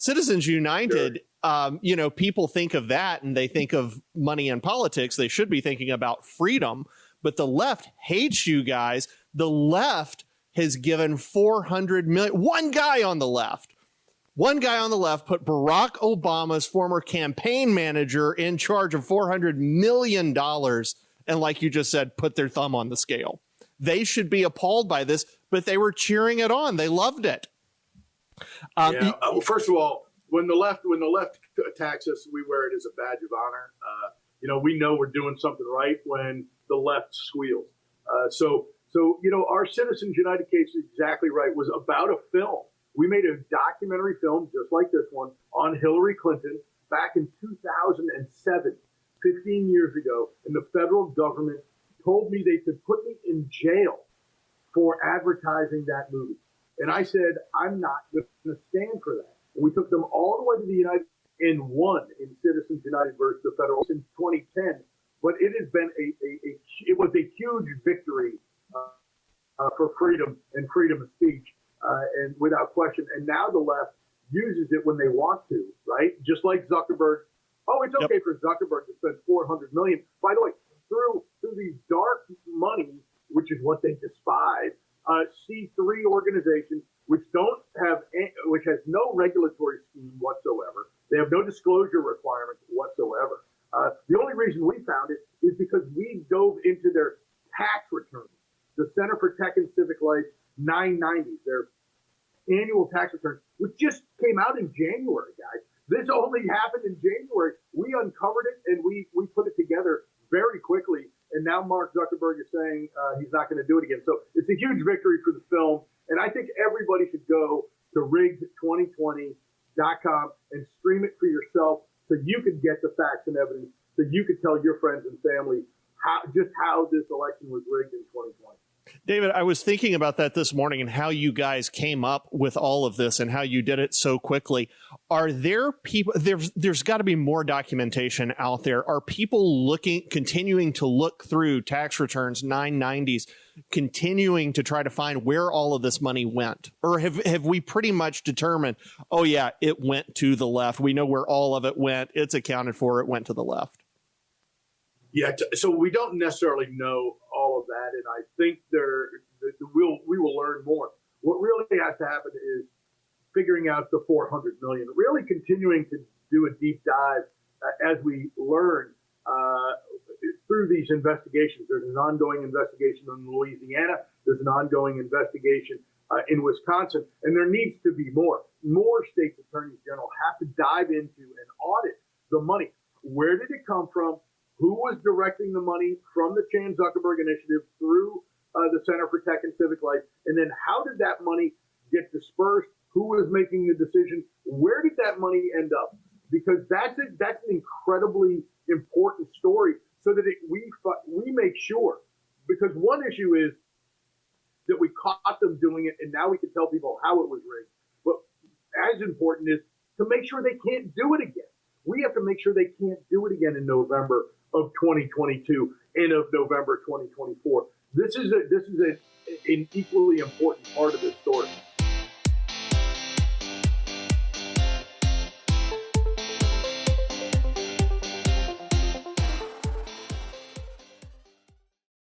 Citizens United, people think of that and they think of money in politics. They should be thinking about freedom. But the left hates you guys. The left has given $400 million. One guy on the left put Barack Obama's former campaign manager in charge of $400 million. And like you just said, put their thumb on the scale. They should be appalled by this, but they were cheering it on. They loved it. First of all, when the left attacks us, we wear it as a badge of honor. We know we're doing something right when the left squeals. So our Citizens United case is exactly right. Was about a film. We made a documentary film just like this one on Hillary Clinton back in 2007, 15 years ago, and the federal government told me they could put me in jail for advertising that movie. And I said, I'm not going to stand for that. And we took them all the way to the United and won in Citizens United versus the federal since 2010. But it has been it was a huge victory for freedom and freedom of speech, and without question. And now the left uses it when they want to, right? Just like Zuckerberg. Oh, it's okay for Zuckerberg to spend $400 million. By the way, through these dark money, which is what they despise, C3 organizations, which has no regulatory scheme whatsoever. They have no disclosure requirements whatsoever. The only reason we found it is because we dove into their tax returns. The Center for Tech and Civic Life 990, their annual tax returns, which just came out in January, guys. This only happened in January. We uncovered it and we put it together very quickly. And now Mark Zuckerberg is saying he's not going to do it again. So it's a huge victory for the film. And I think everybody should go to rigged2020.com and stream it for yourself so you can get the facts and evidence, so you can tell your friends and family how this election was rigged in 2020. David, I was thinking about that this morning and how you guys came up with all of this and how you did it so quickly. Are there people, there's got to be more documentation out there. Are people continuing to look through tax returns, 990s, continuing to try to find where all of this money went? Or have we pretty much determined, oh yeah, it went to the left. We know where all of it went. It's accounted for. It went to the left. Yeah, so we don't necessarily know all of that, and I think we will learn more. What really has to happen is figuring out the $400 million, really continuing to do a deep dive as we learn through these investigations. There's an ongoing investigation in Louisiana. There's an ongoing investigation in Wisconsin, and there needs to be more. More states' attorneys general have to dive into and audit the money. Where did it come from? Who was directing the money from the Chan Zuckerberg Initiative through the Center for Tech and Civic Life? And then how did that money get dispersed? Who was making the decision? Where did that money end up? Because that's an incredibly important story so that we make sure. Because one issue is that we caught them doing it and now we can tell people how it was rigged. But as important is to make sure they can't do it again. We have to make sure they can't do it again in November of 2022 and of November 2024. This is an equally important part of this story.